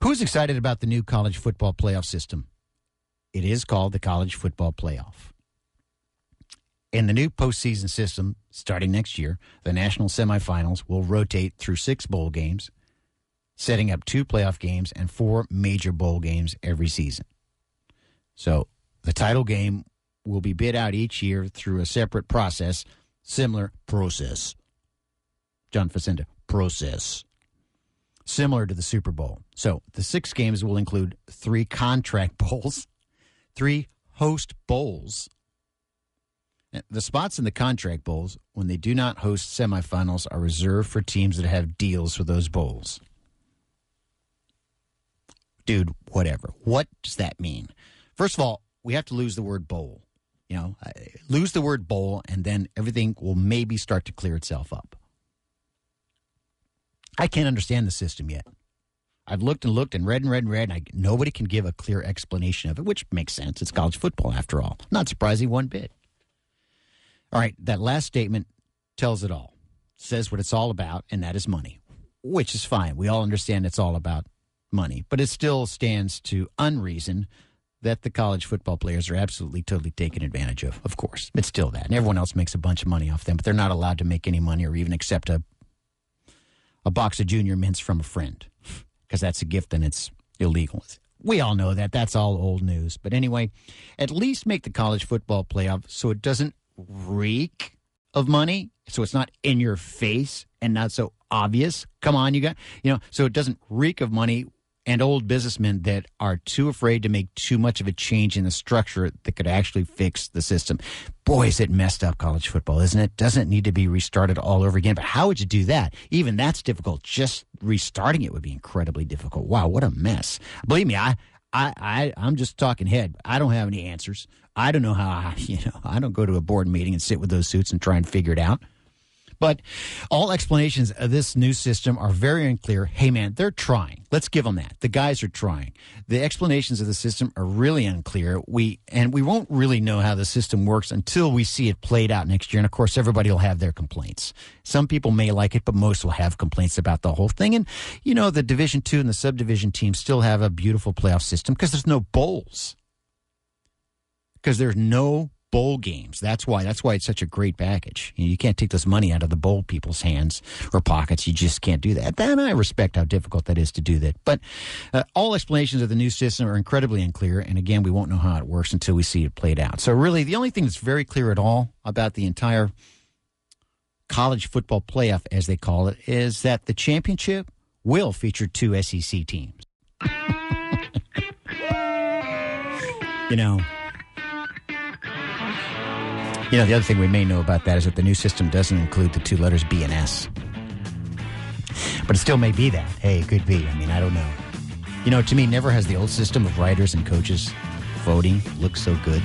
Who's excited about the new college football playoff system? It is called the College Football Playoff. In the new postseason system, starting next year, the national semifinals will rotate through 6 bowl games, setting up 2 playoff games and 4 major bowl games every season. So the title game will be bid out each year through a separate process, similar process. John Facenda, process. Similar to the Super Bowl. So the 6 games will include 3 contract bowls, 3 host bowls. The spots in the contract bowls, when they do not host semifinals, are reserved for teams that have deals for those bowls. Dude, whatever. What does that mean? First of all, we have to lose the word bowl. Lose the word bowl, and then everything will maybe start to clear itself up. I can't understand the system yet. I've looked and read, and nobody can give a clear explanation of it, which makes sense. It's college football, after all. Not surprising one bit. All right, that last statement tells it all. Says what it's all about, and that is money, which is fine. We all understand it's all about money, but it still stands to unreason that the college football players are absolutely, totally taken advantage of course. It's still that. And everyone else makes a bunch of money off them, but they're not allowed to make any money or even accept a box of Junior Mints from a friend because that's a gift and it's illegal. We all know that. That's all old news. But anyway, at least make the college football playoff so it doesn't reek of money, so it's not in your face and not so obvious. Come on, so it doesn't reek of money and old businessmen that are too afraid to make too much of a change in the structure that could actually fix the system. Boy, is it messed up, college football, isn't it? Doesn't need to be restarted all over again. But how would you do that? Even that's difficult. Just restarting it would be incredibly difficult. Wow, what a mess. Believe me, I'm just talking head. I don't have any answers. I don't know how, I don't go to a board meeting and sit with those suits and try and figure it out. But all explanations of this new system are very unclear. Hey, man, they're trying. Let's give them that. The guys are trying. The explanations of the system are really unclear. We won't really know how the system works until we see it played out next year. And, of course, everybody will have their complaints. Some people may like it, but most will have complaints about the whole thing. And, the Division II and the subdivision teams still have a beautiful playoff system because there's no bowls. Because there's no bowl games. That's why it's such a great package. You can't take this money out of the bowl people's hands or pockets. You just can't do that. And I respect how difficult that is to do that. But all explanations of the new system are incredibly unclear. And again, we won't know how it works until we see it played out. So really, the only thing that's very clear at all about the entire college football playoff, as they call it, is that the championship will feature 2 SEC teams. The other thing we may know about that is that the new system doesn't include the 2 letters B and S. But it still may be that. Hey, it could be. I don't know. To me, never has the old system of writers and coaches voting looked so good.